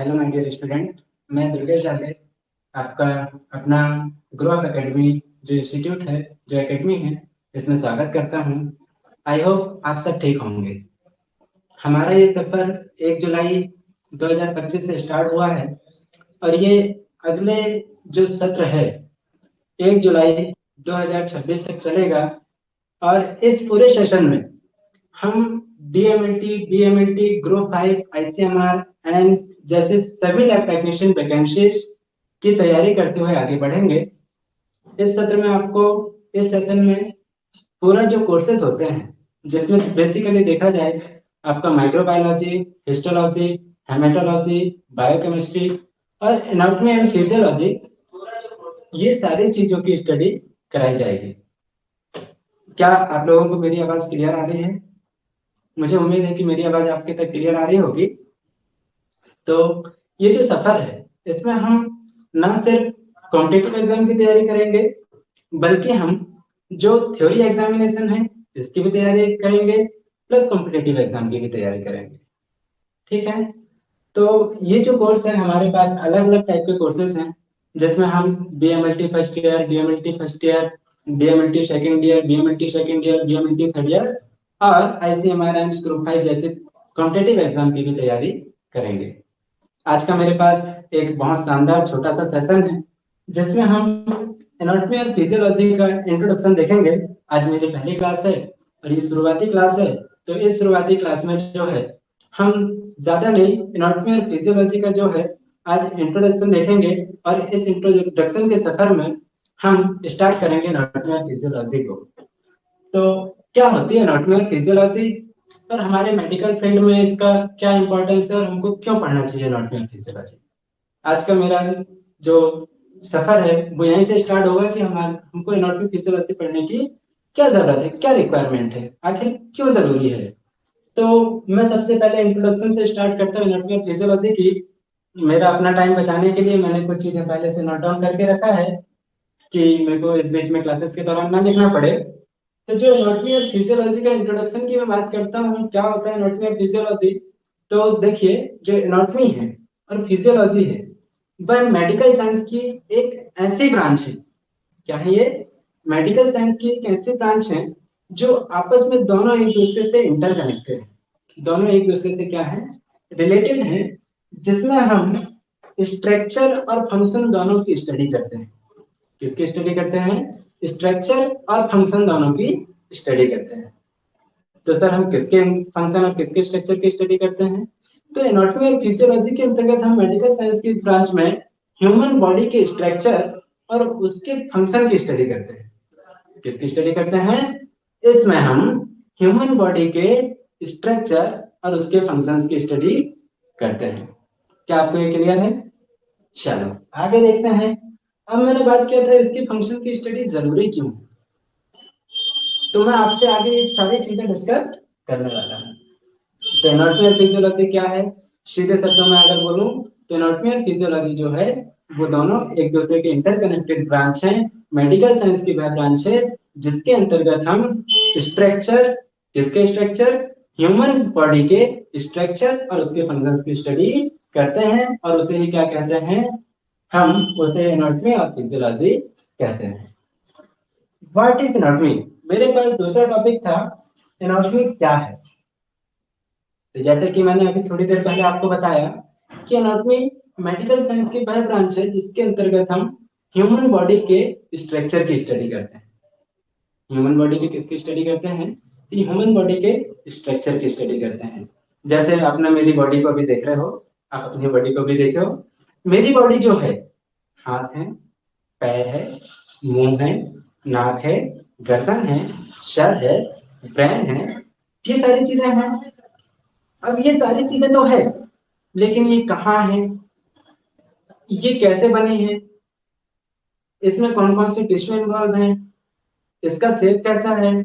Hello my dear student. मैं दुर्गेश जाले आपका अपना ग्रो अप एकेडमी जो इंस्टीट्यूट है, जो एकेडमी है, इसमें स्वागत करता हूँ। आई होप आप सब ठीक होंगे। हमारा ये सफर 1 जुलाई 2025 से स्टार्ट हुआ है और ये अगले जो सत्र है 1 जुलाई 2026 तक चलेगा। और इस पूरे सेशन में हम DMLT, BMLT, group 5, ICMR, and जैसे सभी लैब टेक्नीशियन वैकेंसीज की तैयारी करते हुए आगे बढ़ेंगे। इस सत्र में आपको इस सेशन में पूरा जो कोर्सेज होते हैं, जिसमें बेसिकली देखा जाए आपका माइक्रोबायोलॉजी, हिस्टोलॉजी, हेमेटोलॉजी, बायोकेमिस्ट्री और एनाटॉमी एंड फिजियोलॉजी, ये सारी चीजों की स्टडी कराई जाएगी। क्या आप लोगों को मेरी आवाज क्लियर आ रही है? मुझे उम्मीद है कि मेरी आवाज आपके तक क्लियर आ रही होगी। तो ये जो सफर है, इसमें हम ना सिर्फ कॉम्पिटिटिव एग्जाम की तैयारी करेंगे, बल्कि हम जो थ्योरी एग्जामिनेशन है इसकी भी तैयारी करेंगे, प्लस कॉम्पिटिटिव एग्जाम की भी तैयारी करेंगे। ठीक है। तो ये जो कोर्स है, हमारे पास अलग अलग टाइप के कोर्सेज हैं, जिसमें हम BMLT first year, DMLT first year, DMLT second year, BMLT second year, BMLT third year और आईसीएमआर एंड ग्रुप 5 जैसे कॉम्पिटिटिव एग्जाम की भी तैयारी करेंगे। आज का मेरे पास एक बहुत शानदार छोटा सा सेशन है, जिसमें हम एनाटॉमी और फिजियोलॉजी का इंट्रोडक्शन देखेंगे। आज मेरी पहली क्लास है और ये शुरुआती क्लास है। तो इस शुरुआती क्लास में जो है, हम ज्यादा नहीं, एनाटॉमी और फिजियोलॉजी का जो है आज इंट्रोडक्शन देखेंगे। और इस इंट्रोडक्शन के सफर में हम स्टार्ट करेंगे एनाटॉमी और फिजियोलॉजी को। तो क्या होती है एनाटॉमी और फिजियोलॉजी, और हमारे मेडिकल फील्ड में इसका क्या इंपॉर्टेंस है, और हमको क्यों पढ़ना चाहिए एनाटॉमी और फिजियोलॉजी। आज का मेरा जो सफर है वो यहीं से स्टार्ट होगा कि हमको एनाटॉमी फिजियोलॉजी पढ़ने की क्या जरूरत है, क्या रिक्वायरमेंट है, आखिर क्यों जरूरी है। तो मैं सबसे पहले इंट्रोडक्शन से स्टार्ट करता हूँ एनाटॉमी और फिजियोलॉजी की। मेरा अपना टाइम बचाने के लिए मैंने कुछ चीजें पहले से नोट डाउन करके रखा है कि मेरे को इस बीच में क्लासेस के दौरान ना लिखना पड़े। तो जो एनाटॉमी और फिजियोलॉजी का इंट्रोडक्शन की मैं बात करता हूँ, क्या होता है एनाटॉमी और फिजियोलॉजी। तो देखिए, जो एनाटॉमी है और फिजियोलॉजी है, वह मेडिकल साइंस की एक ऐसी ब्रांच है। क्या है ये? मेडिकल साइंस की एक ऐसी ब्रांच है जो आपस में दोनों एक दूसरे से इंटरकनेक्टेड है। दोनों एक दूसरे से क्या है? रिलेटेड है। जिसमें हम स्ट्रक्चर और फंक्शन दोनों की स्टडी करते हैं। किसकी स्टडी करते हैं? स्ट्रक्चर और फंक्शन दोनों की स्टडी करते हैं। तो सर, हम किसके फंक्शन और किसके स्ट्रक्चर की स्टडी करते हैं? तो एनाटॉमी और फिजियोलॉजी के अंतर्गत हम मेडिकल साइंस की ब्रांच में ह्यूमन बॉडी के स्ट्रक्चर और उसके फंक्शन की स्टडी करते हैं। किसकी स्टडी करते हैं? इसमें हम ह्यूमन बॉडी के स्ट्रक्चर और उसके फंक्शंस की स्टडी करते हैं। क्या आपको ये क्लियर है? चलो आगे देखते हैं। अब मैंने बात किया था इसके फंक्शन की स्टडी जरूरी क्यों है, तो मैं आपसे आगे ये सारी चीजें डिस्कस करने वाला हूँ। तो एनाटॉमी और फिजियोलॉजी क्या है? सीधे शब्दों में अगर बोलूं तो एनाटॉमी और फिजियोलॉजी जो है, वो दोनों एक दूसरे के इंटरकनेक्टेड ब्रांच हैं। मेडिकल साइंस की वह ब्रांच है जिसके अंतर्गत हम स्ट्रक्चर, किसके स्ट्रक्चर? ह्यूमन बॉडी के स्ट्रक्चर और उसके फंक्शंस की स्टडी करते हैं, और उसे ही क्या कहते हैं? हम उसे एनाटॉमी और फिजियोलॉजी कहते हैं। What is anatomy? मेरे पास दूसरा टॉपिक था, एनाटॉमी क्या है। तो जैसे कि मैंने अभी थोड़ी देर पहले आपको बताया कि एनाटॉमी मेडिकल साइंस की वह ब्रांच है जिसके अंतर्गत हम ह्यूमन बॉडी के स्ट्रक्चर की स्टडी करते हैं। ह्यूमन बॉडी की किसकी स्टडी करते हैं? ह्यूमन बॉडी के स्ट्रक्चर की स्टडी करते हैं। जैसे आपने मेरी बॉडी को अभी देख रहे हो, आप अपनी बॉडी को भी देखो। मेरी बॉडी जो है, हाथ है, पैर है, मुंह है, नाक है, गर्दन है, सर है, ब्रेन है, ये सारी चीजें हैं। अब ये सारी चीजें तो है, लेकिन ये कहाँ है, ये कैसे बनी है, इसमें कौन कौन से टिश्यू इन्वॉल्व हैं, इसका शेप कैसा है।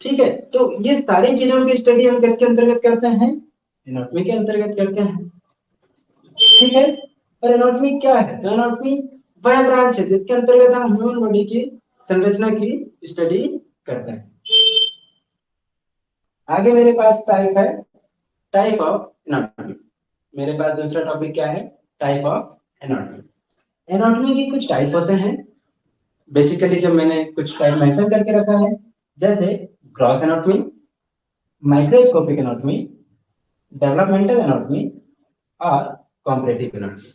ठीक है। तो ये सारी चीजों की स्टडी हम किसके अंतर्गत करते हैं? एनाटॉमी के अंतर्गत करते हैं। ठीक है। और एनाटॉमी क्या है? तो एनाटॉमी वह ब्रांच है जिसके अंतर्गत हम ह्यूमन बॉडी की संरचना की स्टडी करते हैं। आगे मेरे पास टाइप है, टाइप ऑफ एनाटॉमी। मेरे पास दूसरा टॉपिक क्या है, टाइप ऑफ एनाटॉमी। एनाटॉमी के कुछ टाइप होते हैं। बेसिकली जब मैंने कुछ टाइप मेंशन करके रखा है, जैसे gross anatomy, microscopic anatomy, developmental anatomy और कॉम्परेटिव एनाटॉमी।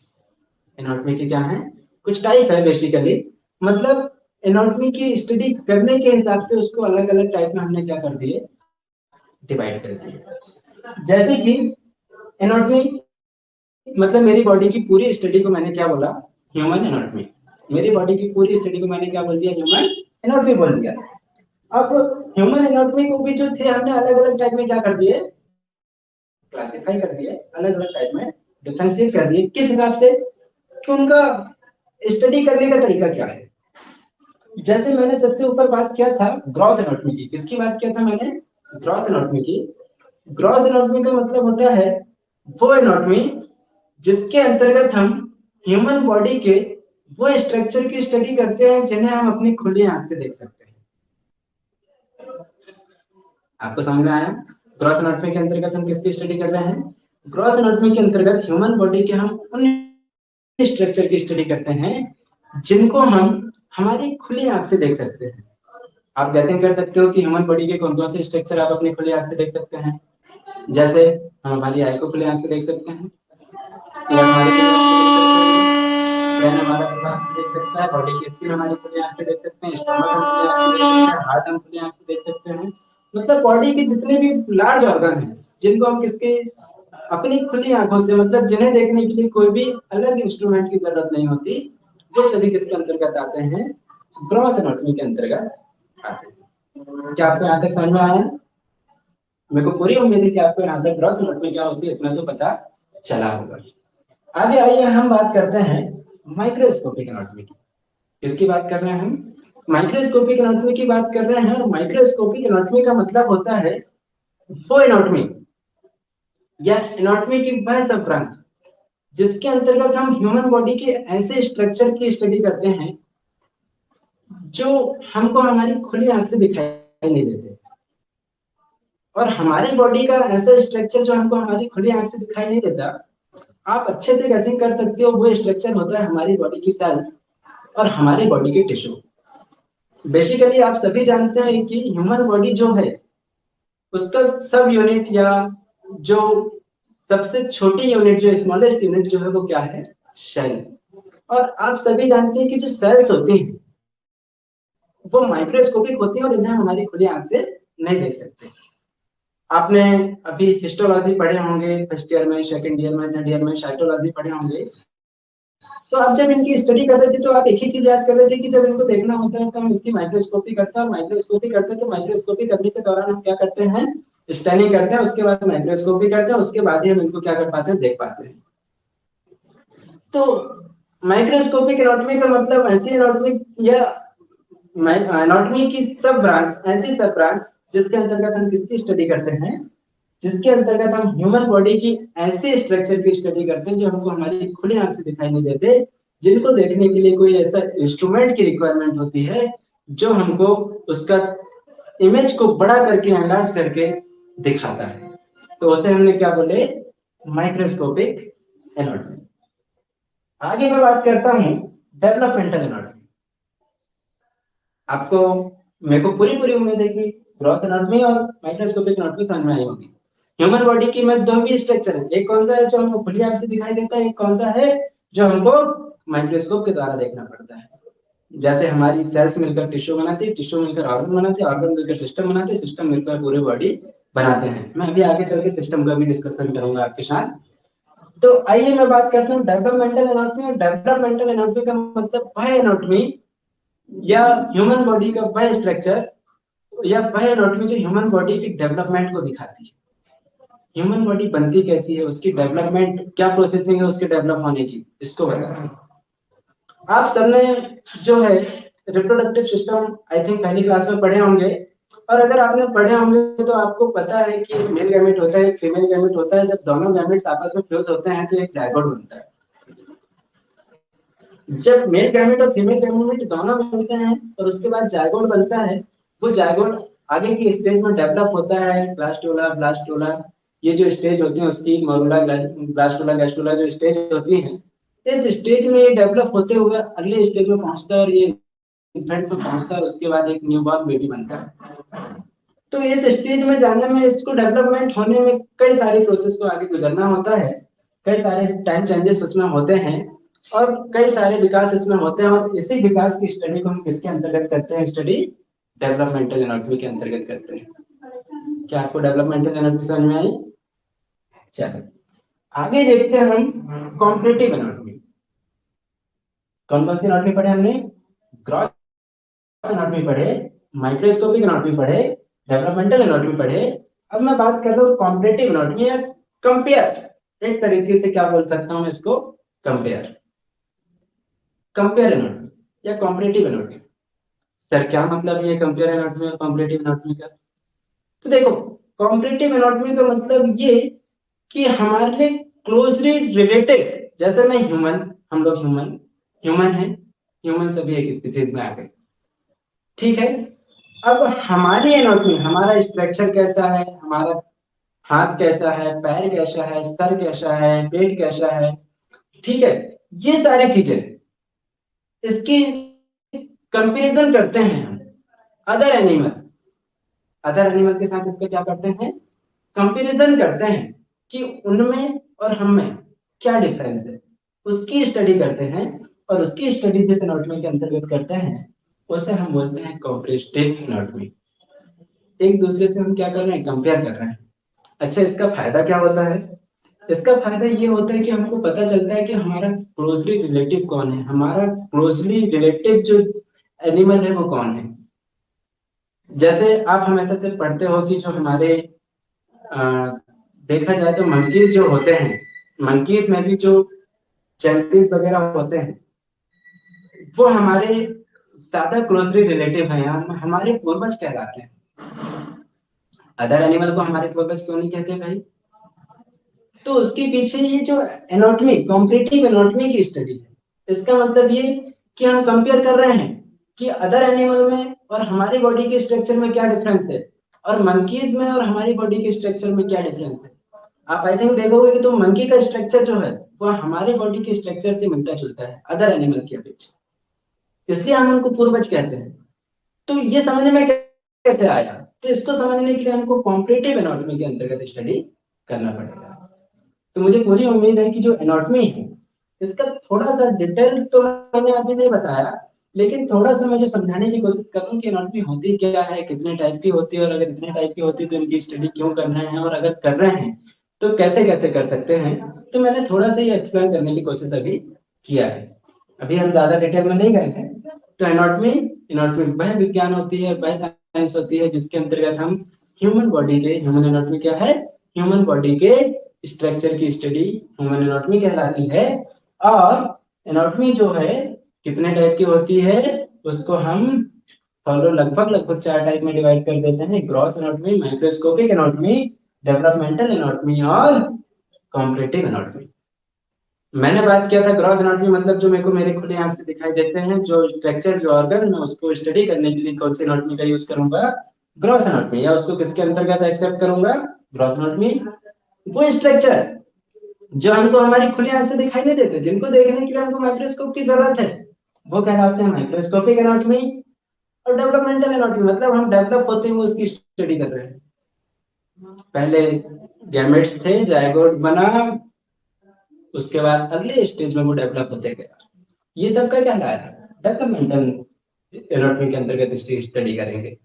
एनाटॉमी के क्या है, कुछ टाइप है बेसिकली, मतलब एनाटॉमी की स्टडी करने के हिसाब से उसको अलग अलग टाइप में हमने क्या कर दिए, डिवाइड कर दिए। जैसे कि एनाटॉमी मतलब मेरी बॉडी की पूरी स्टडी को मैंने क्या बोला, ह्यूमन एनाटॉमी। मेरी बॉडी की पूरी स्टडी को मैंने क्या बोल दिया, ह्यूमन एनाटॉमी बोल दिया। अब ह्यूमन एनाटॉमी को भी जो थे हमने अलग अलग टाइप में क्या कर दिए, क्लासिफाई कर दिए, अलग अलग टाइप में डिफरेंशिएट कर दिए। किस हिसाब से कि उनका स्टडी करने का तरीका क्या है। जैसे मैंने सबसे ऊपर बात किया था ग्रॉस एनाटॉमी की, किसकी बात किया था मैंने, ग्रॉस एनाटॉमी की। ग्रॉस एनाटॉमी का मतलब होता है वो एनाटॉमी जिसके अंतर्गत हम ह्यूमन बॉडी के वो स्ट्रक्चर की स्टडी करते हैं जिन्हें हम अपनी खुली आंख से देख सकते हैं। आपको समझ में आया, ग्रॉस एनाटॉमी के अंतर्गत हम किसकी स्टडी कर रहे हैं, ग्रॉस एनाटॉमी के अंतर्गत ह्यूमन बॉडी के हम उन स्ट्रक्चर की स्टडी करते हैं जिनको हम हमारी खुली आंख से देख सकते हैं। आप गैसिंग कर सकते हो कि ह्यूमन बॉडी के कौन कौन से स्ट्रक्चर आप अपनी खुली आंख से देख सकते हैं। जैसे हम हमारी आई को खुली आंख से देख सकते हैं, या हमारे ब्रेन हमारा खुली आंख से देख सकता है, बॉडी की स्किन हमारी खुली आंख से देख सकते हैं, स्टमक हम खुली आंख से देख सकते हैं, हार्ट हम खुली आंख से देख सकते हैं। मतलब बॉडी के जितने भी लार्ज ऑर्गन हैं जिनको हम किसके अपनी खुली आंखों से, मतलब जिन्हें देखने के लिए कोई भी अलग इंस्ट्रूमेंट की जरूरत नहीं होती, वो सभी किसके अंतर्गत आते हैं, ग्रॉस एनाटॉमी के अंतर्गत आते हैं। क्या आपको यहाँ तक समझ में आया? मेरे को पूरी उम्मीद है कि आपको यहाँ तक ग्रॉस एनाटॉमी क्या होती है इतना तो पता चला होगा। आगे आइए हम बात करते हैं माइक्रोस्कोपिक एनाटॉमी की। किसकी बात कर रहे हैं हम, माइक्रोस्कोपिक एनाटॉमी की बात कर रहे हैं। और माइक्रोस्कोपिक एनाटॉमी का मतलब होता है वो एनाटॉमी या एनाटॉमी की वह सब ब्रांच जिसके अंतर्गत हम ह्यूमन बॉडी के ऐसे स्ट्रक्चर की स्टडी करते हैं जो हमको हमारी खुली आंख से दिखाई नहीं देते। और हमारी बॉडी का ऐसा स्ट्रक्चर जो हमको हमारी खुली आंख से दिखाई नहीं देता, आप अच्छे से गैसिंग कर सकते हो, वो स्ट्रक्चर होता है हमारी बॉडी की सेल्स और हमारी बॉडी के टिश्यू। बेसिकली आप सभी जानते हैं कि ह्यूमन बॉडी जो है उसका सब यूनिट या जो सबसे छोटी यूनिट, जो स्मॉलेस्ट यूनिट जो है वो क्या है, सेल। और आप सभी जानते हैं कि जो सेल्स होती हैं वो माइक्रोस्कोपिक होती हैं और इन्हें हमारी खुली आंख से नहीं देख सकते। आपने अभी हिस्टोलॉजी पढ़े होंगे फर्स्ट ईयर में, सेकंड ईयर में, थर्ड ईयर में साइटोलॉजी पढ़े होंगे। तो आप जब इनकी स्टडी करते थे तो आप एक ही चीज याद कर रहे थे कि जब इनको देखना होता है तो हम इसकी माइक्रोस्कोपी करते हैं, और माइक्रोस्कोपी करते हैं तो माइक्रोस्कोपी करने के दौरान हम क्या करते हैं, स्कैनिंग करते हैं, उसके बाद माइक्रोस्कोपी करते हैं, उसके बाद ही हम इनको क्या कर पाते हैं, देख पाते हैं। तो माइक्रोस्कोपिक एनाटॉमी का मतलब ऐसी एनाटॉमी या एनाटॉमी की सब ब्रांच, ऐसी सब ब्रांच जिसके अंतर्गत हम किसकी स्टडी करते हैं, जिसके अंतर्गत हम ह्यूमन बॉडी की ऐसे स्ट्रक्चर की स्टडी करते हैं जो हमको हमारी खुली आंख से दिखाई नहीं देते, जिनको देखने के लिए कोई ऐसा इंस्ट्रूमेंट की रिक्वायरमेंट होती है जो हमको उसका इमेज को बड़ा करके, एनलार्ज करके दिखाता है। तो उसे हमने क्या बोले, माइक्रोस्कोपिक एनाटॉमी। आगे मैं बात करता हूं डेवलपमेंटल एनाटॉमी। आपको, मेरे को पूरी पूरी उम्मीद है कि ग्रॉस एनाटॉमी और माइक्रोस्कोपिक एनाटॉमी समझ में आई होगी। ह्यूमन बॉडी की में दो भी स्ट्रक्चर है, एक कौन सा है जो हमको खुली आंख से दिखाई देता है, एक कौन सा है जो हमको माइक्रोस्कोप के द्वारा देखना पड़ता है। जैसे हमारी सेल्स मिलकर टिश्यू बनाती है, टिश्यू मिलकर ऑर्गन बनाते हैं, ऑर्गन मिलकर सिस्टम बनाते हैं, सिस्टम मिलकर पूरी बॉडी बनाते हैं। मैं अभी आगे चल के सिस्टम का भी डिस्कशन करूंगा आपके साथ। तो आइए मैं बात करता हूँ डेवलपमेंटल एनाटॉमी। और डेवलपमेंटल एनाटॉमी का मतलब वह एनाटॉमी या ह्यूमन बॉडी का वह स्ट्रक्चर या वह एनाटॉमी जो ह्यूमन बॉडी की डेवलपमेंट को दिखाती है। ह्यूमन बॉडी बनती कैसी है, उसकी डेवलपमेंट क्या प्रोसेसिंग है उसके डेवलप होने की, इसको बताना। आप सबने जो है रिप्रोडक्टिव सिस्टम आई थिंक पहली क्लास में पढ़े होंगे। और अगर आपने पढ़े होंगे तो आपको पता है कि मेल गैमेट होता है, एक फीमेल गैमेट होता है। जब दोनों गैमेट्स आपस में फ्यूज होते हैं तो एक जायगोट बनता है। जब मेल गैमेट और फीमेल गैमेट दोनों मिलते हैं और उसके बाद जायगोट बनता है, वो जायगोट आगे की स्टेज में डेवलप होता है, ब्लास्टोला, ब्लास्टोला, ये जो स्टेज होती है उसकी मोरुला, ब्लास्टुला, गैस्टुला जो स्टेज होती है, इस स्टेज में ये डेवलप होते हुए अगले स्टेज में पहुंचता है और ये इन्फेंट में पहुंचता है, उसके बाद एक न्यूबॉर्न बेबी बनता है। तो इस स्टेज में जाने में, इसको डेवलपमेंट होने में कई सारी प्रोसेस को आगे गुजरना होता है, कई सारे टाइम चेंजेस उसमें होते हैं और कई सारे विकास इसमें होते हैं, और इसी विकास की स्टडी को हम किसके अंतर्गत करते हैं? स्टडी डेवलपमेंटल एनाटॉमी के अंतर्गत करते हैं। क्या आपको डेवलपमेंटल एनाटॉमी समझ में आई? चलो आगे देखते हैं हम कॉम्परेटिव एनाटॉमी। कौन कौन सी एनाटॉमी पढ़े हमने? ग्रॉस एनाटॉमी पढ़े, माइक्रोस्कोपिक एनाटॉमी पढ़े, डेवलपमेंटल एनाटॉमी पढ़े। अब मैं बात कर रहा हूँ कॉम्परेटिव एनाटॉमी या कंपेयर। एक तरीके से क्या बोल सकता हूँ इसको? कंपेयर, कंपेयर एनाटॉमी या कॉम्परेटिव एनाटॉमी। सर क्या मतलब ये कंपेयर एनाटॉमी और कॉम्परेटिव एनाटॉमी का? तो देखो, कॉम्परेटिव एनाटॉमी का मतलब ये कि हमारे लिए क्लोजली रिलेटेड, जैसे मैं ह्यूमन, हम लोग ह्यूमन ह्यूमन है, ह्यूमन सभी एक स्पीशीज में आ गए, ठीक है। अब हमारी एनाटॉमी, हमारा स्ट्रक्चर कैसा है, हमारा हाथ कैसा है, पैर कैसा है, सर कैसा है, पेट कैसा है, ठीक है, ये सारी चीजें, इसकी कंपैरिजन करते हैं हम अदर एनिमल, अदर एनिमल के साथ इसका क्या करते हैं? कंपैरिजन करते हैं कि उनमें और हम में क्या डिफरेंस है, उसकी स्टडी करते हैं। और उसकी स्टडी जिस एनाटॉमी के अंतर्गत करते हैं उसे हम बोलते हैं कॉम्परेटिव एनाटॉमी। एक दूसरे से हम क्या कर रहे हैं? कंपेयर कर रहे हैं। अच्छा, इसका फायदा क्या होता है? इसका फायदा ये होता है कि हमको पता चलता है कि हमारा क्लोजली रिलेटिव कौन है, हमारा क्लोजली रिलेटिव जो एनिमल है वो कौन है। जैसे आप हमेशा से पढ़ते हो कि जो हमारे अ, देखा जाए तो मंकीज जो होते हैं, मंकीज में भी जो चैंपियंस वगैरह होते हैं वो हमारे ज्यादा क्लोजली रिलेटिव हैं, हमारे पूर्वज कहलाते हैं। अदर एनिमल को हमारे पूर्वज क्यों नहीं कहते भाई? तो उसके पीछे ये जो एनाटॉमी, कॉम्परेटिव एनाटॉमी की स्टडी है, इसका मतलब ये कि हम कंपेयर कर रहे हैं कि अदर एनिमल में और हमारी बॉडी के स्ट्रक्चर में क्या डिफरेंस है, और मंकीज में और हमारी बॉडी के स्ट्रक्चर में क्या डिफरेंस है। आप आई थिंक देखोगे कि तो मंकी का स्ट्रक्चर जो है वो हमारी बॉडी के स्ट्रक्चर से मिलता जुलता है अदर एनिमल के अपेक्षा, इसलिए हम उनको पूर्वज कहते हैं। तो ये समझ में कैसे आया? तो इसको समझने के लिए हमको कॉम्परेटिव एनाटॉमी के अंतर्गत स्टडी करना पड़ेगा। तो मुझे पूरी उम्मीद है कि जो एनाटॉमी है इसका थोड़ा सा डिटेल तो मैंने अभी नहीं बताया, लेकिन थोड़ा सा मैं जो समझाने की कोशिश कर रहा हूँ कि एनाटॉमी होती क्या है, कितने टाइप की होती है, और अगर इतने टाइप की होती है तो इनकी स्टडी क्यों कर रहे हैं, और अगर कर रहे हैं तो कैसे कैसे कर सकते हैं। तो मैंने थोड़ा सा ये एक्सप्लेन करने की कोशिश अभी किया है, अभी हम ज्यादा डिटेल में नहीं गए हैं। तो एनाटॉमी, एनाटॉमी वह विज्ञान होती है, वह साइंस होती है जिसके अंतर्गत हम ह्यूमन बॉडी के, ह्यूमन एनाटॉमी क्या है? ह्यूमन बॉडी के स्ट्रक्चर की स्टडी ह्यूमन एनाटॉमी कहलाती है। और एनाटॉमी जो है कितने टाइप की होती है उसको हम फॉलो लगभग लगभग 4 टाइप में डिवाइड कर देते हैं: gross anatomy, microscopic anatomy, developmental anatomy और कॉम्परेटिव एनाटॉमी। मैंने बात किया था ग्रॉस एनाटॉमी मतलब जो मेरे को मेरे खुले आंख से दिखाई देते हैं जो स्ट्रक्चर, जो ऑर्गन, मैं उसको स्टडी करने के लिए कौन सी एनाटॉमी का यूज करूंगा? Gross anatomy. या उसको किसके अंतर्गत एक्सेप्ट करूंगा? Gross anatomy. वो स्ट्रक्चर जो हमको हमारी खुली आंख से दिखाई नहीं देते, जिनको देखने के लिए हमको माइक्रोस्कोप की जरूरत है, वो कहलाते हैं माइक्रोस्कोपिक एनाटॉमी। और डेवलपमेंटल एनाटॉमी मतलब हम डेवलप होते हुए उसकी स्टडी कर रहे हैं। पहले गैमेट्स थे, जायगोट बना, उसके बाद अगले स्टेज में वो डेवलप होते गया। ये सब का क्या है? डेवलपमेंटल एनाटॉमी के अंतर्गत स्टडी करेंगे।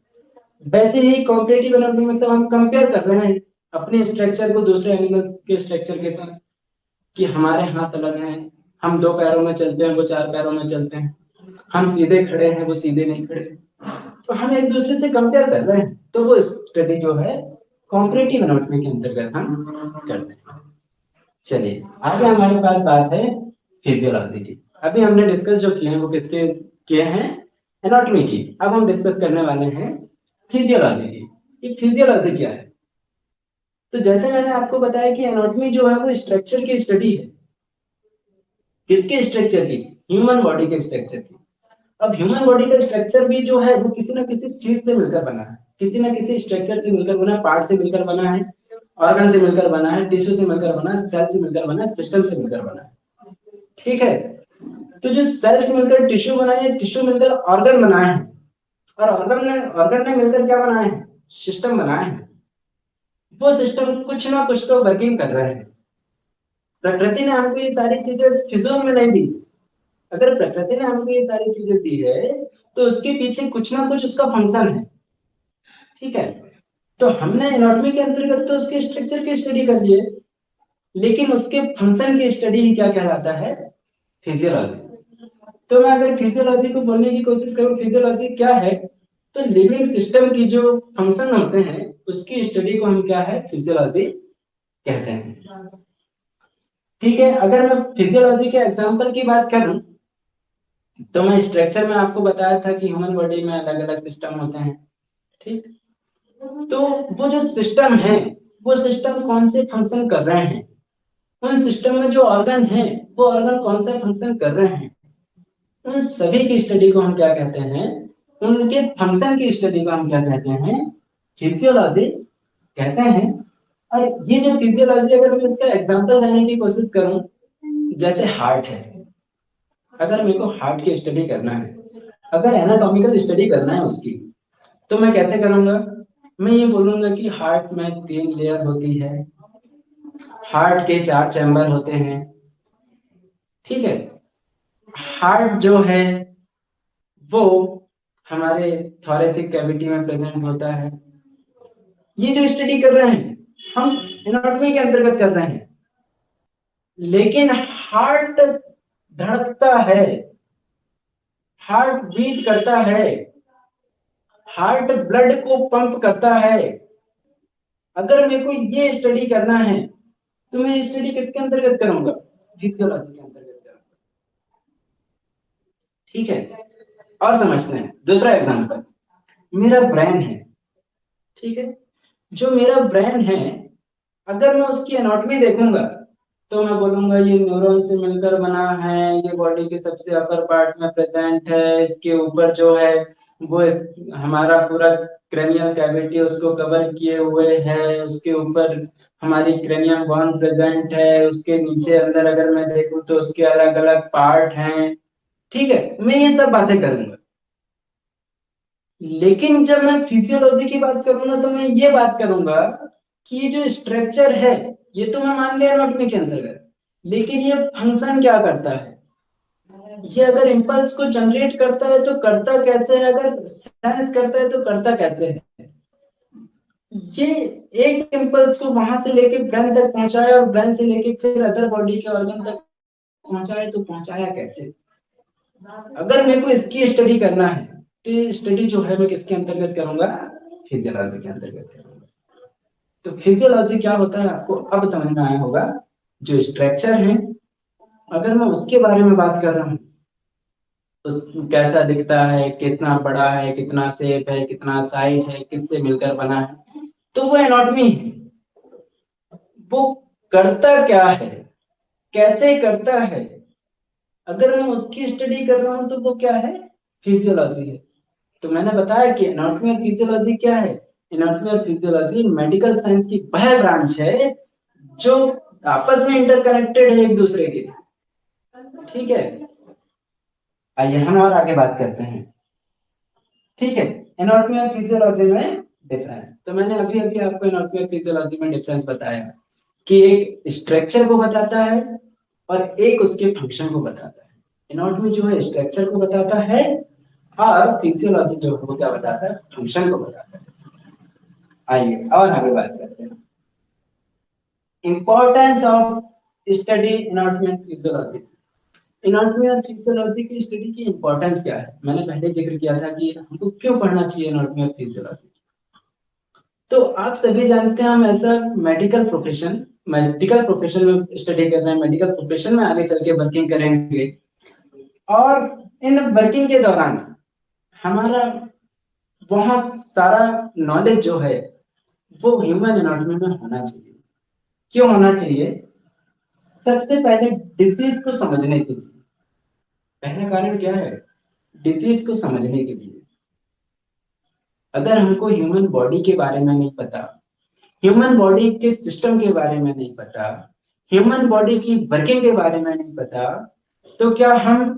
वैसे ही कॉम्परेटिव एनाटॉमी मतलब हम कंपेयर कर रहे हैं अपने स्ट्रक्चर को दूसरे एनिमल्स के स्ट्रक्चर के साथ, कि हमारे हाथ अलग हैं, हम 2 पैरों में चलते हैं, वो 4 पैरों में चलते हैं, हम सीधे खड़े हैं, वो सीधे नहीं खड़े, तो हम एक दूसरे से कंपेयर कर रहे हैं। तो वो स्टडी जो है कॉम्परेटिव एनाटॉमी के अंतर्गत हम करते हैं। चलिए आगे हमारे पास बात है फिजियोलॉजी की। अभी हमने डिस्कस जो किए हैं वो किसके किए हैं? एनाटॉमी की। अब हम डिस्कस करने वाले हैं फिजियोलॉजी की। ये फिजियोलॉजी क्या है? तो जैसे मैंने आपको बताया कि एनाटॉमी जो है वो स्ट्रक्चर की स्टडी है। किसके स्ट्रक्चर की? ह्यूमन बॉडी के स्ट्रक्चर की। अब ह्यूमन बॉडी का स्ट्रक्चर भी जो है वो किसी ना किसी चीज से मिलकर बना है, किसी ना किसी स्ट्रक्चर से मिलकर बना है, पार्ट से मिलकर बना है। ऑर्गन से मिलकर बना है, टिश्यू से मिलकर बना है, सेल से मिलकर बना है, सिस्टम से मिलकर बना है। ठीक है, तो जो सेल से मिलकर टिश्यू बना है, टिश्यू मिलकर ऑर्गन बनाए हैं, और ऑर्गन ने मिलकर क्या बनाए हैं, सिस्टम बनाए हैं। वो सिस्टम कुछ ना कुछ तो वर्किंग कर रहे हैं। प्रकृति ने हमको ये सारी चीजें फिजूल में नहीं दी। अगर प्रकृति ने हमको ये सारी चीजें दी है तो उसके पीछे कुछ ना कुछ उसका फंक्शन है। ठीक है, तो हमने एनाटॉमी के अंतर्गत तो उसके स्ट्रक्चर की स्टडी कर ली है, लेकिन उसके फंक्शन की स्टडी ही क्या कहलाता है, फिजियोलॉजी। तो मैं अगर फिजियोलॉजी को बोलने की कोशिश करूं, फिजियोलॉजी क्या है, तो लिविंग सिस्टम की जो फंक्शन होते हैं उसकी स्टडी को हम क्या है, फिजियोलॉजी कहते हैं। ठीक है, अगर मैं फिजियोलॉजी के एग्जांपल की बात करूं, तो मैं स्ट्रक्चर में आपको बताया था कि ह्यूमन बॉडी में अलग अलग सिस्टम होते हैं। ठीक, तो वो जो सिस्टम है, वो सिस्टम कौन से फंक्शन कर रहे हैं, उन सिस्टम में जो ऑर्गन है वो ऑर्गन कौन सा फंक्शन कर रहे हैं, उन सभी की स्टडी को हम क्या कहते हैं, उनके फंक्शन की स्टडी को हम क्या कहते हैं, फिजियोलॉजी कहते हैं। और ये जो फिजियोलॉजी, अगर मैं इसका एग्जांपल देने की कोशिश करूं, जैसे हार्ट है, अगर मेरे को हार्ट की स्टडी करना है, अगर एनाटॉमिकल स्टडी करना है उसकी, तो मैं कैसे करूंगा, मैं ये बोलूंगा कि हार्ट में 3 लेयर होती है, हार्ट के 4 चैम्बर होते हैं। ठीक है, हार्ट जो है वो हमारे थोरेसिक कैविटी में प्रेजेंट होता है। ये जो स्टडी कर रहे हैं हम एनाटॉमी के अंतर्गत कर रहे हैं, लेकिन हार्ट धड़कता है, हार्ट बीट करता है, हार्ट ब्लड को पंप करता है। अगर मेरे को ये स्टडी करना है तो मैं स्टडी किसके अंतर्गत करूंगा, फिजियोलॉजी के अंतर्गत करूंगा। ठीक है, और समझते हैं दूसरा एग्जांपल, मेरा ब्रेन है। ठीक है, जो मेरा ब्रेन है, अगर मैं उसकी एनाटॉमी देखूंगा तो मैं बोलूंगा ये न्यूरॉन से मिलकर बना है, ये बॉडी के सबसे अपर पार्ट में प्रेजेंट है, इसके ऊपर जो है वो हमारा पूरा क्रेनियल कैविटी उसको कवर किए हुए है, उसके ऊपर हमारी क्रेनियम बोन प्रेजेंट है, उसके नीचे अंदर अगर मैं देखूं तो उसके अलग अलग पार्ट हैं। ठीक है, मैं ये सब बातें करूंगा, लेकिन जब मैं फिजियोलॉजी की बात करूंगा तो मैं ये बात करूंगा कि ये जो स्ट्रक्चर है ये तो मैं मान गया एनाटॉमी के अंतर्गत, लेकिन ये फंक्शन क्या करता है, ये अगर इम्पल्स को जनरेट करता है तो करता कैसे है, अगर सेंस करता है तो करता कैसे है, ये एक इम्पल्स को वहां से लेके ब्रेन तक पहुंचाया और ब्रेन से लेके फिर अदर बॉडी के ऑर्गन तक पहुंचाया, तो पहुंचाया कैसे। अगर मेरे को इसकी स्टडी करना है तो ये स्टडी जो है मैं किसके अंतर्गत करूंगा, फिजियोलॉजी के अंतर्गत करूंगा। तो फिजियोलॉजी क्या होता है आपको अब समझ में आया होगा। जो स्ट्रक्चर है, अगर मैं उसके बारे में बात कर रहा हूँ, उस कैसा दिखता है, कितना बड़ा है, कितना शेप है, कितना साइज है, किससे मिलकर बना है, तो वो एनाटॉमी है। वो करता क्या है, कैसे करता है, अगर मैं उसकी स्टडी कर रहा हूं तो वो क्या है, फिजियोलॉजी है। तो मैंने बताया कि एनाटॉमी और फिजियोलॉजी क्या है, एनाटॉमी और फिजियोलॉजी मेडिकल साइंस की वह ब्रांच है जो आपस में इंटरकनेक्टेड है एक दूसरे के। ठीक है, आइए हम और आगे बात करते हैं। ठीक है, एनाटॉमी और फिजियोलॉजी में डिफरेंस, तो मैंने अभी अभी आपको एनाटॉमी और फिजियोलॉजी में डिफरेंस बताया कि एक स्ट्रक्चर को बताता है और एक उसके फंक्शन को बताता है। एनाटॉमी जो है स्ट्रक्चर को बताता है और फिजियोलॉजी जो है वो क्या बताता है, फंक्शन को बताता है। आइए और आगे बात करते हैं, importance of study anatomy and physiology. Anatomy और फिजियोलॉजी की स्टडी की इंपॉर्टेंस क्या है, मैंने पहले जिक्र किया था कि हमको क्यों पढ़ना चाहिए एनाटॉमी और फिजियोलॉजी। तो आप सभी जानते हैं हम ऐसा मेडिकल प्रोफेशन में स्टडी कर रहे हैं, मेडिकल प्रोफेशन में आगे चल के वर्किंग करेंगे, और इन वर्किंग के दौरान हमारा बहुत सारा नॉलेज जो है वो ह्यूमन एनाटॉमी में होना चाहिए। क्यों होना चाहिए, सबसे पहले डिसीज को समझने के लिए। पहला कारण क्या है, डिसीज को समझने के लिए। अगर हमको ह्यूमन बॉडी के बारे में नहीं पता, ह्यूमन बॉडी के सिस्टम के बारे में नहीं पता, ह्यूमन बॉडी की वर्किंग के बारे में नहीं पता, तो क्या हम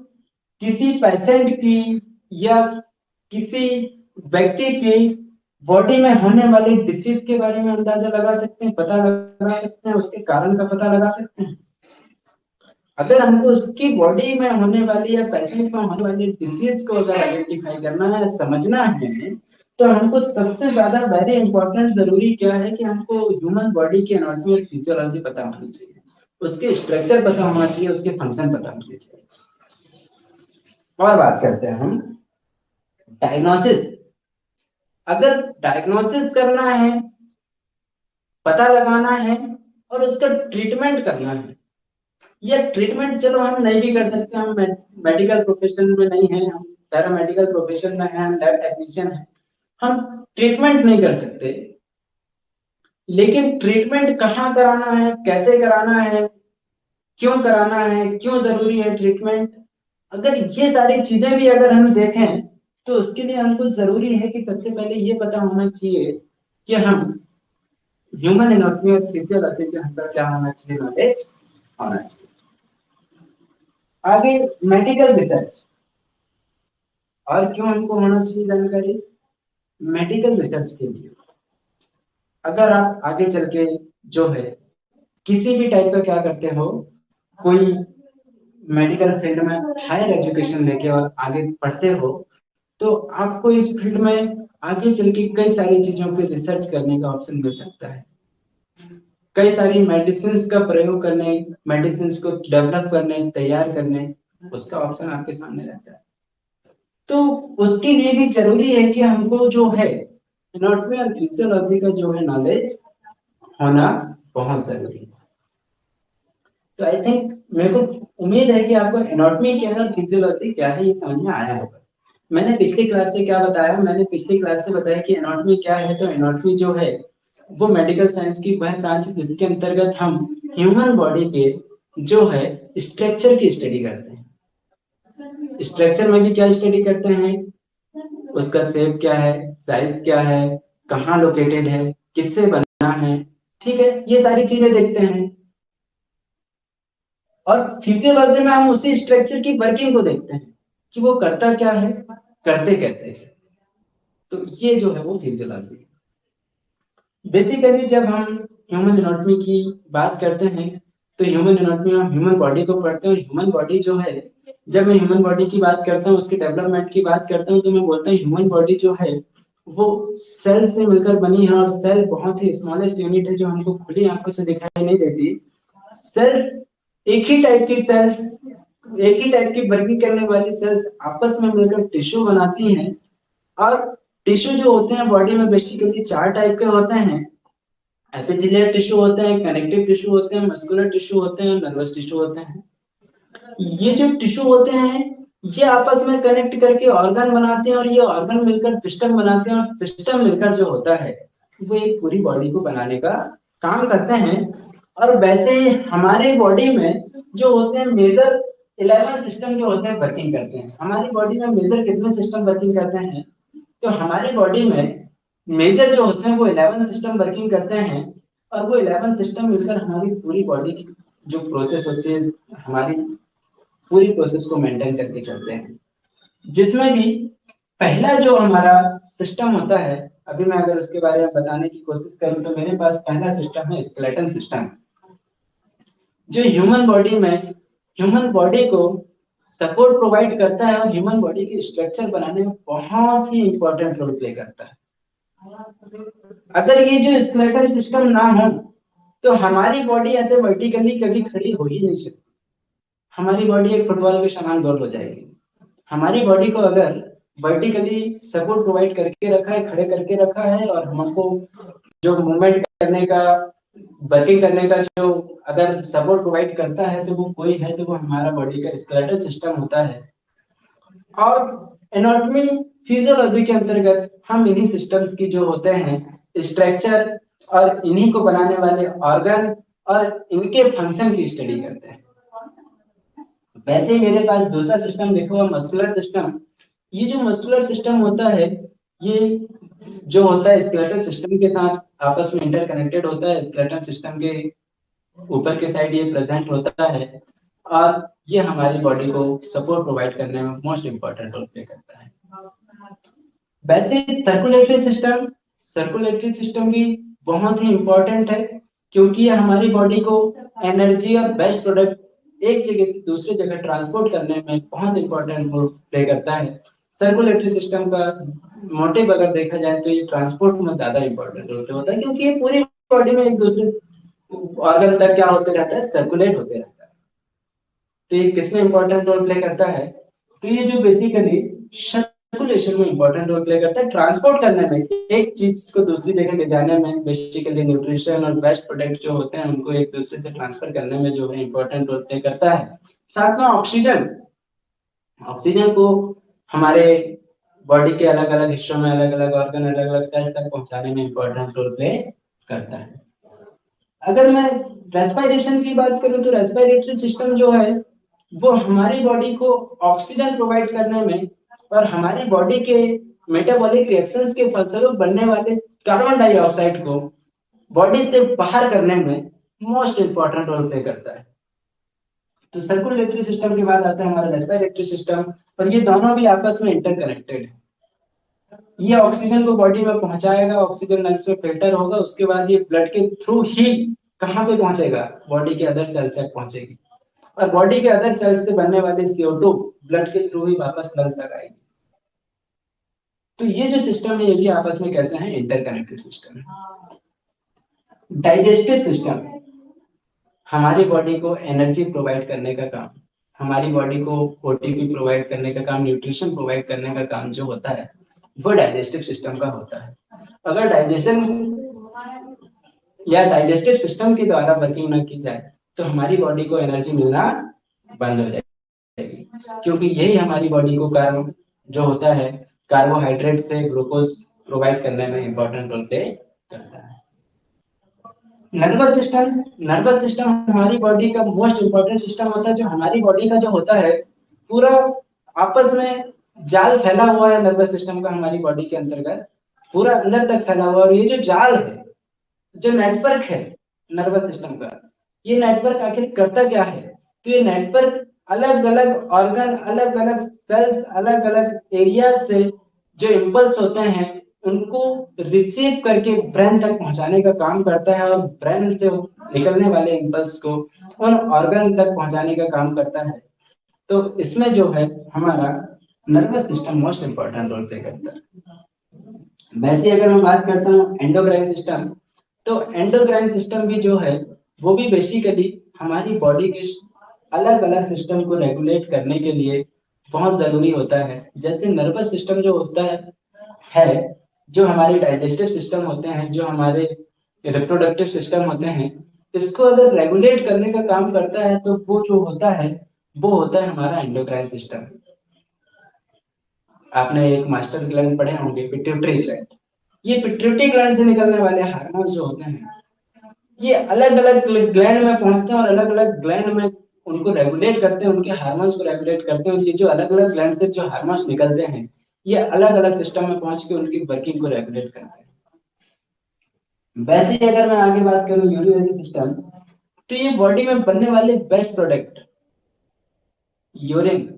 किसी पेशेंट की या किसी व्यक्ति की बॉडी में होने वाली डिसीज के बारे में अंदाजा लगा सकते हैं, पता लगा सकते हैं, उसके कारण का पता लगा सकते हैं? अगर हमको उसकी बॉडी में होने वाली या पेशेंट में होने वाली डिसीज को अगर आइडेंटिफाई करना है, समझना है, तो हमको सबसे ज्यादा वेरी इंपॉर्टेंट जरूरी क्या है कि हमको ह्यूमन बॉडी की एनाटॉमी और फिजियोलॉजी पता होनी चाहिए, उसके स्ट्रक्चर पता होना चाहिए, उसके फंक्शन पता होने चाहिए। और बात करते हैं हम डायग्नोसिस। अगर डायग्नोसिस करना है, पता लगाना है और उसका ट्रीटमेंट करना है, या ट्रीटमेंट चलो हम नहीं भी कर सकते, हम मेडिकल प्रोफेशन में नहीं है, हम पैरामेडिकल प्रोफेशन में है, हम लैब टेक्नीशियन है, हम ट्रीटमेंट नहीं कर सकते, लेकिन ट्रीटमेंट कहाँ कराना है, कैसे कराना है, क्यों कराना है, क्यों जरूरी है ट्रीटमेंट, अगर ये सारी चीजें भी अगर हम देखें, तो उसके लिए हमको जरूरी है कि सबसे पहले ये पता होना चाहिए कि हम ह्यूमन एनाटॉमी और फिजियोलॉजी के अंदर क्या होना चाहिए, नॉलेज होना चाहिए। आगे मेडिकल रिसर्च, और क्यों हमको होना चाहिए जानकारी मेडिकल रिसर्च के लिए? अगर आप आगे चल के जो है किसी भी टाइप का क्या करते हो, कोई मेडिकल फील्ड में हायर एजुकेशन लेके और आगे पढ़ते हो, तो आपको इस फील्ड में आगे चल के कई सारी चीजों पे रिसर्च करने का ऑप्शन मिल सकता है, कई सारी मेडिसिन का प्रयोग करने, मेडिसिन को डेवलप करने, तैयार करने, उसका ऑप्शन आपके सामने रहता है। तो उसके लिए भी जरूरी है कि हमको जो है एनाटॉमी और फिजियोलॉजी का जो है नॉलेज होना बहुत जरूरी है। तो आई थिंक मेरे को उम्मीद है कि आपको एनाटॉमी क्या है, फिजियोलॉजी क्या है, ये समझ में आया होगा। मैंने पिछली क्लास से क्या बताया, मैंने पिछली क्लास से बताया कि एनाटॉमी क्या है। तो एनाटॉमी जो है वो मेडिकल साइंस की वह ब्रांच है जिसके अंतर्गत हम ह्यूमन बॉडी के जो है स्ट्रक्चर की स्टडी करते हैं। स्ट्रक्चर में भी क्या स्टडी करते हैं, उसका शेप क्या है, साइज क्या है, कहाँ लोकेटेड है, किससे बना है, ठीक है, ये सारी चीजें देखते हैं। और फिजियोलॉजी में हम उसी स्ट्रक्चर की वर्किंग को देखते हैं कि वो करता क्या है, करते कैसे है। तो ये जो है वो फिजियोलॉजी। बेसिकली जब हम ह्यूमन एनाटॉमी की बात करते हैं, तो ह्यूमन एनाटॉमी में ह्यूमन बॉडी को पढ़ते हैं। ह्यूमन बॉडी जो है, जब मैं ह्यूमन बॉडी की बात करता हूँ, उसके डेवलपमेंट की बात करता हूँ, तो मैं बोलता हूँ ह्यूमन बॉडी जो है वो सेल से मिलकर बनी है, और सेल बहुत ही स्मॉलेस्ट यूनिट है जो हमको खुली आंखों से दिखाई नहीं देती। सेल्स एक ही टाइप की सेल्स, एक ही टाइप की वर्किंग करने वाली सेल्स आपस में मिलकर टिश्यू बनाती हैं। और टिश्यू जो होते हैं बॉडी में बेसिकली चार टाइप के होते हैं। एपिथेलियल टिश्यू होते हैं, कनेक्टिव टिश्यू होते हैं, मस्कुलर टिश्यू होते हैं, नर्वस टिश्यू होते हैं। ये जो टिश्यू होते हैं ये आपस में कनेक्ट करके ऑर्गन बनाते हैं, और ये ऑर्गन मिलकर सिस्टम बनाते हैं, और सिस्टम मिलकर जो होता है वो एक पूरी बॉडी को बनाने का काम करते हैं। और वैसे हमारे बॉडी में जो होते हैं मेजर 11 सिस्टम जो होते हैं वर्किंग करते हैं। हमारी बॉडी में मेजर कितने सिस्टम वर्किंग करते हैं, तो हमारी बॉडी में मेजर जो होते हैं वो 11 सिस्टम वर्किंग करते हैं। और वो 11 सिस्टम मिलकर हमारी पूरी बॉडी की जो प्रोसेस होती है, हमारी पूरी प्रोसेस को मेंटेन करके चलते हैं। जिसमें भी पहला जो हमारा सिस्टम होता है, अभी मैं अगर उसके बारे में बताने की कोशिश करूं, तो मेरे पास पहला सिस्टम है स्केलेटन सिस्टम, जो ह्यूमन बॉडी में ह्यूमन बॉडी को सपोर्ट प्रोवाइड करता है और ह्यूमन बॉडी की स्ट्रक्चर बनाने में बहुत ही इंपॉर्टेंट रोल प्ले करता है। अगर ये जो स्केलेटन सिस्टम ना हो, तो हमारी बॉडी ऐसे वर्टिकली कभी खड़ी हो ही नहीं सकती। हमारी बॉडी एक फुटबॉल के समान गोल हो जाएगी। हमारी बॉडी को अगर वर्टिकली सपोर्ट प्रोवाइड करके रखा है, खड़े करके रखा है, और हमको जो मूवमेंट करने का, वर्किंग करने का जो अगर सपोर्ट प्रोवाइड करता है, तो वो कोई है, तो वो हमारा बॉडी का स्केलेटल सिस्टम होता है। और एनाटॉमी फिजियोलॉजी के अंतर्गत हम इन्हीं सिस्टम्स की जो होते हैं स्ट्रक्चर और इन्हीं को बनाने वाले ऑर्गन और इनके फंक्शन की स्टडी करते हैं। वैसे मेरे पास दूसरा सिस्टम देखो, मस्कुलर सिस्टम। ये जो मस्कुलर सिस्टम होता है, ये जो होता है स्केलेटल सिस्टम के साथ आपस में इंटरकनेक्टेड होता है। स्केलेटल सिस्टम के ऊपर के साइड ये प्रेजेंट होता है और ये हमारी बॉडी को सपोर्ट प्रोवाइड करने में मोस्ट इंपॉर्टेंट रोल प्ले करता है। वैसे सर्कुलेटरी सिस्टम भी बहुत ही इंपॉर्टेंट है, क्योंकि ये हमारी बॉडी को एनर्जी और वेस्ट प्रोडक्ट एक जगह से दूसरी जगह ट्रांसपोर्ट करने में बहुत इंपॉर्टेंट रोल प्ले करता है। सर्कुलेटरी सिस्टम का मोटिव अगर देखा जाए तो ये ट्रांसपोर्ट में ज्यादा इंपॉर्टेंट रोल प्ले होता है, क्योंकि ये पूरी बॉडी में एक दूसरे ऑर्गन तक क्या होते रहता है, सर्कुलेट होते रहता है। तो ये किसमें इंपॉर्टेंट रोल प्ले करता है? तो ये जो बेसिकली सर्कुलेशन में इंपॉर्टेंट रोल प्ले करता है, ट्रांसपोर्ट करने में, एक चीज को दूसरी जगह ले जाने में, बेसिकली न्यूट्रिशन और वेस्ट प्रोडक्ट जो होते हैं उनको एक दूसरे से ट्रांसफर करने में जो है इंपॉर्टेंट रोल प्ले करता है। साथ में ऑक्सीजन ऑक्सीजन को हमारे बॉडी के अलग अलग हिस्सों में, अलग अलग ऑर्गन, अलग अलग सेल्स तक पहुंचाने में इंपॉर्टेंट रोल प्ले करता है। अगर मैं रेस्पिरेशन की बात करूं तो रेस्पिरेटरी सिस्टम जो है वो हमारी बॉडी को ऑक्सीजन प्रोवाइड करने में और हमारी बॉडी के मेटाबॉलिक रिएक्शंस के फलस्वरूप बनने वाले कार्बन डाइऑक्साइड को बॉडी से बाहर करने में मोस्ट इंपॉर्टेंट रोल प्ले करता है। तो सर्कुलेटरी सिस्टम के बाद आता है हमारा रेस्पिरेटरी सिस्टम, और ये दोनों भी आपस में इंटरकनेक्टेड है। ये ऑक्सीजन को बॉडी में पहुंचाएगा, ऑक्सीजन लंग्स में फिल्टर होगा, उसके बाद ये ब्लड के थ्रू ही कहाँ पे पहुंचेगा, बॉडी के अदर सेल तक पहुंचेगी, और बॉडी के अदर सेल से बनने वाली CO2 ब्लड के थ्रू ही वापस लंग्स तक आएगी। तो ये जो सिस्टम है ये भी आपस में कैसे हैं, इंटरकनेक्टेड सिस्टम है। डाइजेस्टिव सिस्टम हमारी बॉडी को एनर्जी प्रोवाइड करने का काम, हमारी बॉडी को OTP प्रोवाइड करने का काम, न्यूट्रिशन प्रोवाइड करने का काम जो होता है वो डाइजेस्टिव सिस्टम का होता है। अगर डाइजेशन या डाइजेस्टिव सिस्टम के द्वारा वर्किंग न की जाए तो हमारी बॉडी को एनर्जी मिलना बंद हो जाएगी, क्योंकि यही हमारी बॉडी को कार्ब जो होता है कार्बोहाइड्रेट से ग्लूकोज प्रोवाइड करने में इंपॉर्टेंट रोल प्ले करता है। नर्वस सिस्टम हमारी बॉडी का मोस्ट इंपॉर्टेंट सिस्टम होता है, जो हमारी बॉडी का जो होता है पूरा आपस में जाल फैला हुआ है नर्वस सिस्टम का, हमारी बॉडी के अंतर्गत पूरा अंदर तक फैला हुआ है। और ये जो जाल है, जो नेटवर्क है नर्वस सिस्टम का, ये नेटवर्क आखिर करता क्या है? तो ये नेटवर्क अलग अलग ऑर्गन, अलग अलग सेल्स, अलग अलग एरिया से जो इम्पल्स होते हैं उनको रिसीव करके ब्रेन तक पहुंचाने का काम करता है, और ब्रेन से निकलने वाले इम्पल्स को उन ऑर्गन तक पहुंचाने का काम करता है। तो इसमें जो है हमारा nervous system most important role play करता है। वैसे अगर मैं बात करता हूँ एंडोक्राइन सिस्टम, तो एंडोक्राइन सिस्टम भी जो है वो भी बेसिकली हमारी बॉडी के अलग अलग सिस्टम को रेगुलेट करने के लिए बहुत जरूरी होता है। जैसे नर्वस सिस्टम जो होता है जो हमारे डाइजेस्टिव सिस्टम होते हैं, जो हमारे रिप्रोडक्टिव सिस्टम होते हैं, इसको अगर रेगुलेट करने का काम करता है तो वो जो होता है वो होता है हमारा एंडोक्राइन सिस्टम। आपने एक मास्टर ग्लैंड पढ़े होंगे, पिट्यूटरी ग्लैंड। ये पिट्यूटरी ग्लैंड से निकलने वाले हार्मोन्स जो होते हैं ये अलग अलग ग्लैंड में पहुंचते हैं और अलग अलग ग्लैंड में उनको रेगुलेट करते हैं, उनके हार्मोन्स को रेगुलेट करते हैं। और ये जो अलग अलग ग्लैंड से जो हार्मोन्स निकलते हैं ये अलग अलग सिस्टम में पहुंच के उनकी वर्किंग को रेगुलेट करते हैं। वैसे ही अगर मैं आगे बात करूं यूरिनरी सिस्टम, तो ये बॉडी में बनने वाले वेस्ट प्रोडक्ट यूरिन,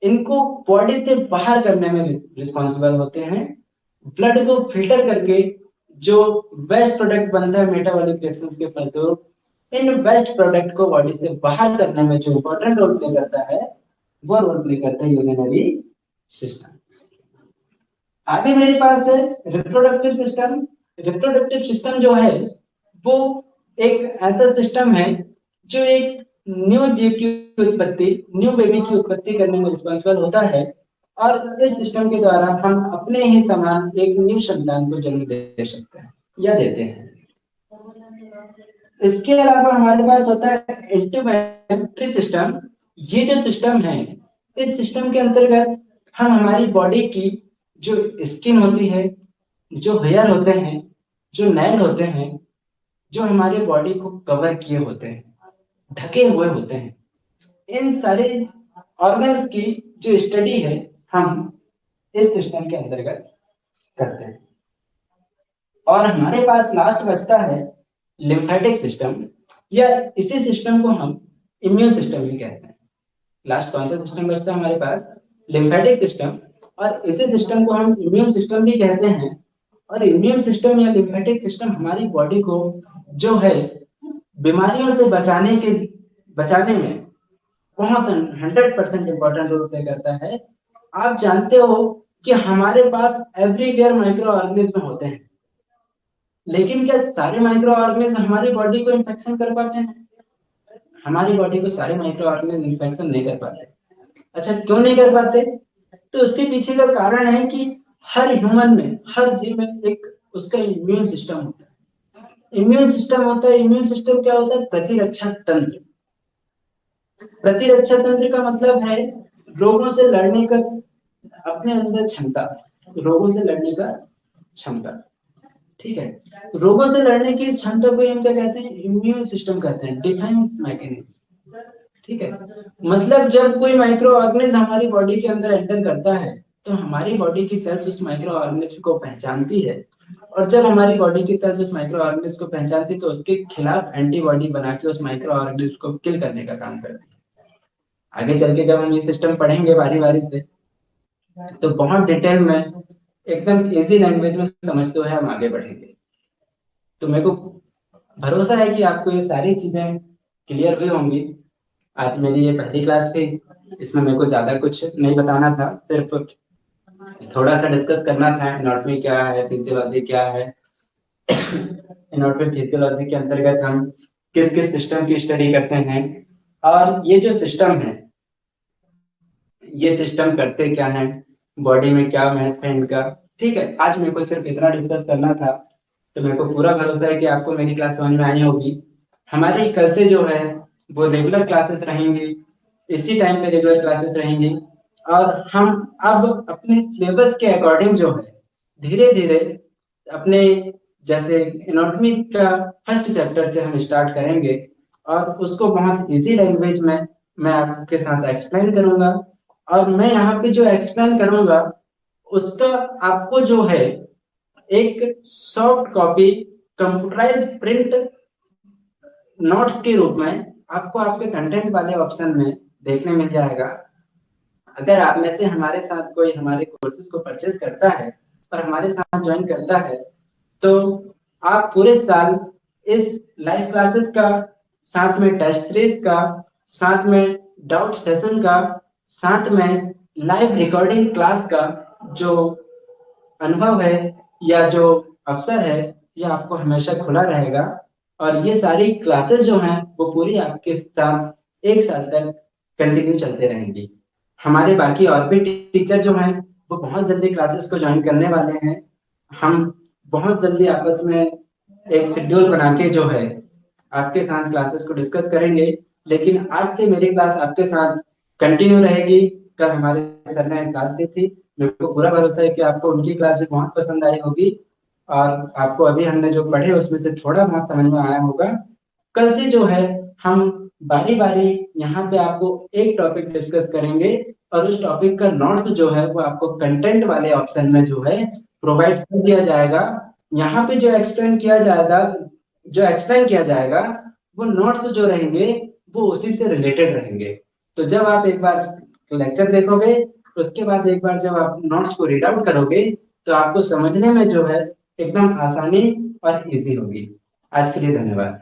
इनको बॉडी से बाहर करने में रिस्पॉन्सिबल होते हैं। ब्लड को फिल्टर करके जो वेस्ट प्रोडक्ट बनता है मेटाबॉलिक रिएक्शंस के फलस्वरूप, इन वेस्ट प्रोडक्ट को बॉडी से बाहर करने में जो इंपॉर्टेंट रोल प्ले करता है वो रोल प्ले करता है यूरिनरी सिस्टम। आगे मेरे पास है रिप्रोडक्टिव सिस्टम। रिप्रोडक्टिव सिस्टम जो है वो एक ऐसा सिस्टम है जो एक न्यू जीव की उत्पत्ति, न्यू बेबी की उत्पत्ति करने में रिस्पॉन्सिबल होता है, और इस सिस्टम के द्वारा हम अपने ही समान एक न्यू संतान को जन्म दे सकते हैं या देते हैं। इसके अलावा हमारे पास होता है इंटीग्रेटरी सिस्टम। ये जो सिस्टम है इस सिस्टम के अंतर्गत हम हमारी बॉडी की जो स्किन होती है, जो हेयर होते हैं, जो नेल होते हैं, जो हमारे बॉडी को कवर किए होते हैं, ढके हुए होते हैं, इन सारे ऑर्गन्स की जो स्टडी है हम इस सिस्टम के अंतर्गत करते हैं। और हमारे पास लास्ट बचता है लिम्फेटिक सिस्टम, या इसी सिस्टम को हम इम्यून सिस्टम भी कहते हैं। लास्ट कौन सा सिस्टम बचता है हमारे पास? Lymphatic system. और इसी सिस्टम को हम इम्यून सिस्टम भी कहते हैं। और इम्यून सिस्टम या लिम्फेटिक सिस्टम हमारी बॉडी को जो है बीमारियों से बचाने में बहुत 100% इंपॉर्टेंट रोल प्ले करता है। आप जानते हो कि हमारे पास एवरीवेयर माइक्रो ऑर्गेनिज्म होते हैं, लेकिन क्या सारे माइक्रो ऑर्गेनिज्म हमारी बॉडी को इन्फेक्शन कर पाते हैं? हमारी बॉडी को सारे माइक्रो ऑर्गेनिज्म इन्फेक्शन नहीं कर पाते। अच्छा, क्यों नहीं कर पाते? तो उसके पीछे का कारण है कि हर ह्यूमन में, हर जीव में एक उसका इम्यून सिस्टम होता है। इम्यून सिस्टम होता है। इम्यून सिस्टम क्या होता है? प्रतिरक्षा तंत्र। प्रतिरक्षा तंत्र का मतलब है रोगों से लड़ने का अपने अंदर क्षमता, रोगों से लड़ने का क्षमता। ठीक है, रोगों से लड़ने की क्षमता को हम क्या कहते हैं? इम्यून सिस्टम कहते हैं, डिफेंस मैकेनिज्म। ठीक है, मतलब जब कोई माइक्रो ऑर्गेनिज्म हमारी बॉडी के अंदर एंटर करता है तो हमारी बॉडी की सेल्स उस माइक्रो ऑर्गेनिज्म को पहचानती है, और जब हमारी बॉडी की सेल्स उस माइक्रो ऑर्गेनिज्म को पहचानती है तो उसके खिलाफ एंटीबॉडी बना के उस माइक्रो ऑर्गेनिज्म को किल करने का काम करती है। आगे चल के जब हम ये सिस्टम पढ़ेंगे बारी बारी से, तो बहुत डिटेल में एकदम इजी लैंग्वेज में समझते हुए हम आगे बढ़ेंगे। तो मेरे को भरोसा है कि आपको ये सारी चीजें क्लियर हुई होंगी। आज मेरी ये पहली क्लास थी, इसमें मेरे को ज्यादा कुछ नहीं बताना था, सिर्फ थोड़ा सा डिस्कस करना था एनाटॉमी क्या है, फिजियोलॉजी क्या है। एनाटॉमी फिजियोलॉजी के अंतर्गत हम किस किस सिस्टम की स्टडी करते हैं, और ये जो सिस्टम है, ये सिस्टम करते क्या है, बॉडी में क्या महत्व है इनका। ठीक है, आज मेरे को सिर्फ इतना डिस्कस करना था। तो मेरे को पूरा भरोसा है कि आपको मेरी क्लास समझ में आई होगी। हमारी कल से जो है वो रेगुलर क्लासेस रहेंगी, इसी टाइम पे रेगुलर क्लासेस रहेंगी। और हम अब अपने सिलेबस के अकॉर्डिंग जो है धीरे धीरे अपने, जैसे एनाटॉमी का फर्स्ट चैप्टर से हम स्टार्ट करेंगे, और उसको बहुत इजी लैंग्वेज में मैं आपके साथ एक्सप्लेन करूंगा। और मैं यहाँ पे जो एक्सप्लेन करूंगा उसका आपको जो है एक soft copy computerise print notes के रूप में आपको आपके कंटेंट वाले ऑप्शन में देखने मिल जाएगा। अगर आप में से हमारे साथ कोई हमारे कोर्सेज को परचेज करता है और हमारे साथ ज्वाइन करता है, तो आप पूरे साल इस लाइव क्लासेस का, साथ में टेस्ट सीरीज का, साथ में डाउट सेशन का, साथ में लाइव रिकॉर्डिंग क्लास का जो अनुभव है या जो अवसर है, ये आपको हमेशा खुला रहेगा। और ये सारी क्लासेस जो हैं वो पूरी आपके साथ एक साल तक कंटिन्यू चलते रहेंगी। हमारे बाकी और भी टीचर जो हैं वो बहुत जल्दी क्लासेस को ज्वाइन करने वाले हैं। हम बहुत जल्दी आपस में एक शेड्यूल बना के जो है आपके साथ क्लासेस को डिस्कस करेंगे। लेकिन आज से मेरी क्लास आपके साथ कंटिन्यू रहेगी। कल हमारे सर ने क्लास ली थी, मेरे को पूरा भरोसा है कि आपको उनकी क्लास भी बहुत पसंद आई होगी, और आपको अभी हमने जो पढ़े उसमें से थोड़ा बहुत समझ में आया होगा। कल से जो है हम बारी बारी यहाँ पे आपको एक टॉपिक डिस्कस करेंगे, और उस टॉपिक का नोट्स जो है वो आपको कंटेंट वाले ऑप्शन में जो है प्रोवाइड कर दिया जाएगा। यहाँ पे जो एक्सप्लेन किया जाएगा वो नोट्स जो रहेंगे वो उसी से रिलेटेड रहेंगे। तो जब आप एक बार लेक्चर देखोगे, उसके बाद एक बार जब आप नोट्स को रीड आउट करोगे, तो आपको समझने में जो है एकदम आसानी और इजी होगी। आज के लिए धन्यवाद।